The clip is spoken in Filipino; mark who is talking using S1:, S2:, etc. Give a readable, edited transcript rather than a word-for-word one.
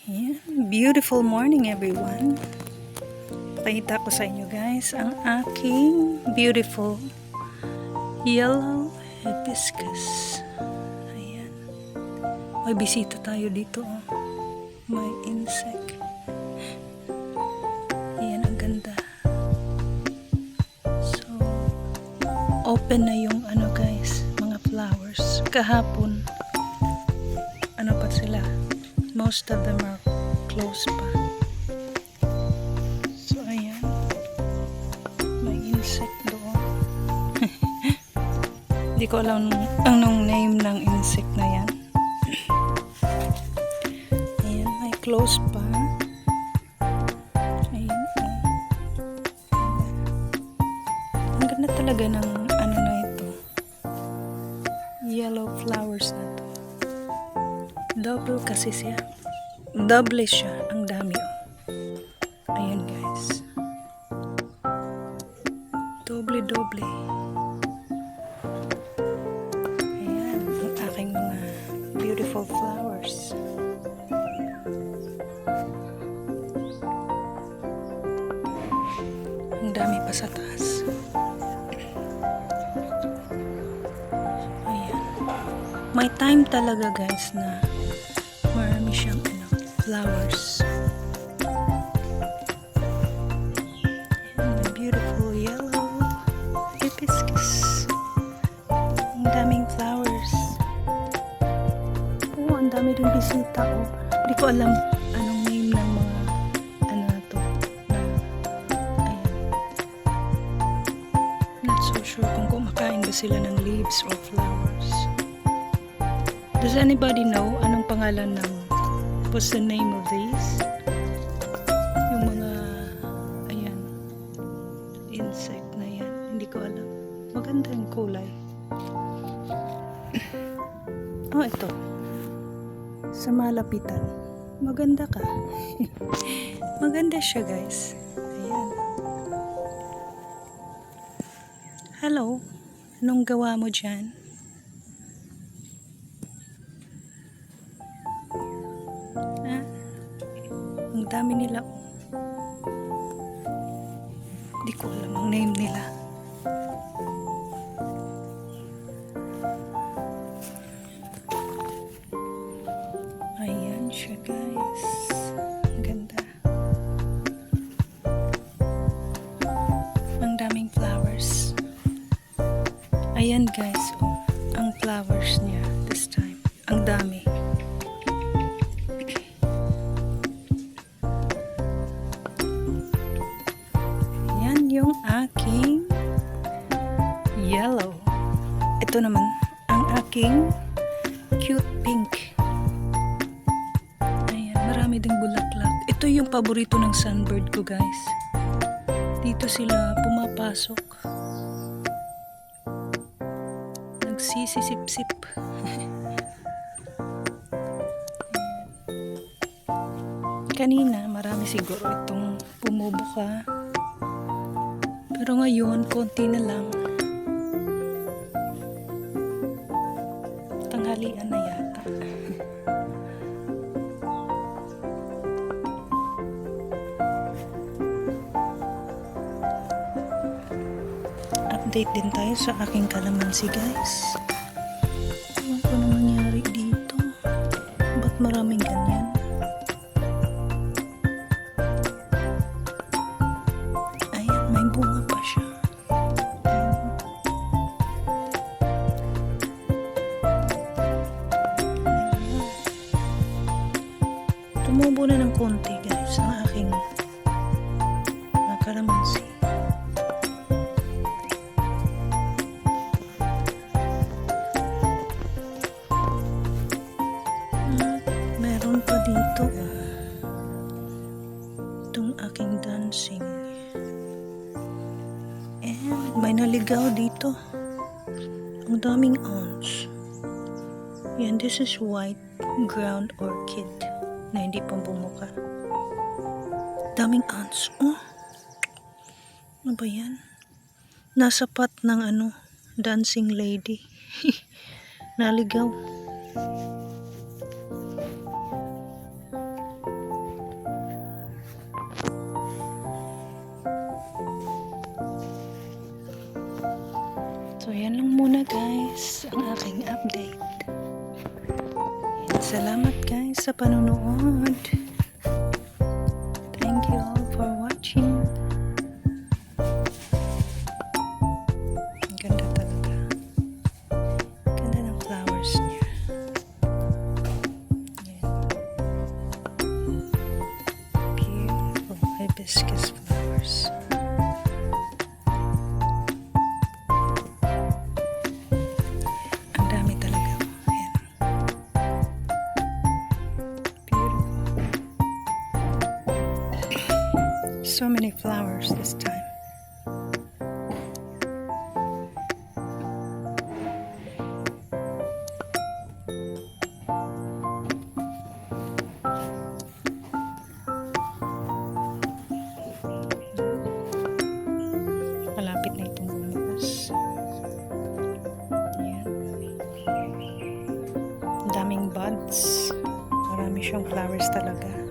S1: Ayan. Beautiful morning everyone. Pakita ko sa inyo guys ang aking beautiful yellow hibiscus. Ayan. May bisita tayo dito. Oh. May insect. Ayan, ang ganda. So, open na yung ano guys, mga flowers. Kahapon, ano pa sila? Most of them are closed pa. So, ayan. May insect doon. Hindi ko alam anong name ng insect na yan. Ayan, may close pa. Ayan. Ang ganda talaga ng ano na ito. Yellow flowers na to. Double kasi siya. Double siya. Ang dami oh. Ayan guys. Doble. Ayan. Ang aking mga beautiful flowers. Ang dami pa sa taas. Ayan. May time talaga guys na marami siyang flowers. And a beautiful yellow hibiscus. Ang daming flowers. Oh, ang dami rin bisita. Oh. Hindi ko alam anong name ng mga ano na to. Ayan. Not so sure kung kumakain ba sila ng leaves or flowers. Does anybody know anong pangalan ng what's the name of these? Yung mga ayan insect na yan. Hindi ko alam. Maganda yung kulay. Oh, ito. Sa malapitan. Maganda ka. Maganda siya guys. Ayan. Hello. Anong gawa mo dyan? Ang dami nila. Hindi ko alam ang name nila. Ayan siya guys. Ang ganda. Ang daming flowers. Ayan guys. Oh, ang flowers niya this time. Ang dami. Yung aking yellow. Ito naman ang aking cute pink. Ayan, marami ding bulaklak. Ito yung paborito ng sunbird ko guys. Dito sila pumapasok. Nagsisisip-sip. Kanina marami siguro itong pumubuka. Pero ngayon, konti na lang. Tanghalian na yata. Update din tayo sa aking kalamansi guys. Ano po na nangyari dito? Ba't maraming ganyan? Ayan, may bunga pa siya. Tumubo na ng konti guys ang aking kalamansi. Meron pa dito itong aking dancing. And may naligaw dito. Ang daming awns. Yan, this is white ground orchid na hindi pa bumuka. Daming ants. Oh, ano ba yan? Nasa pot ng ano, dancing lady. Naligaw. So yan lang muna guys ang aking update. And salamat guys sa panonood. Thank you all for watching. Ang ganda talaga. Ganda ng flowers niya. Yan. Beautiful hibiscus flowers. Ang dami talaga. Ayan. Beautiful. So many flowers this time. Malapit na itong bumukas. Ayan. Ang daming buds. Marami siyang flowers talaga.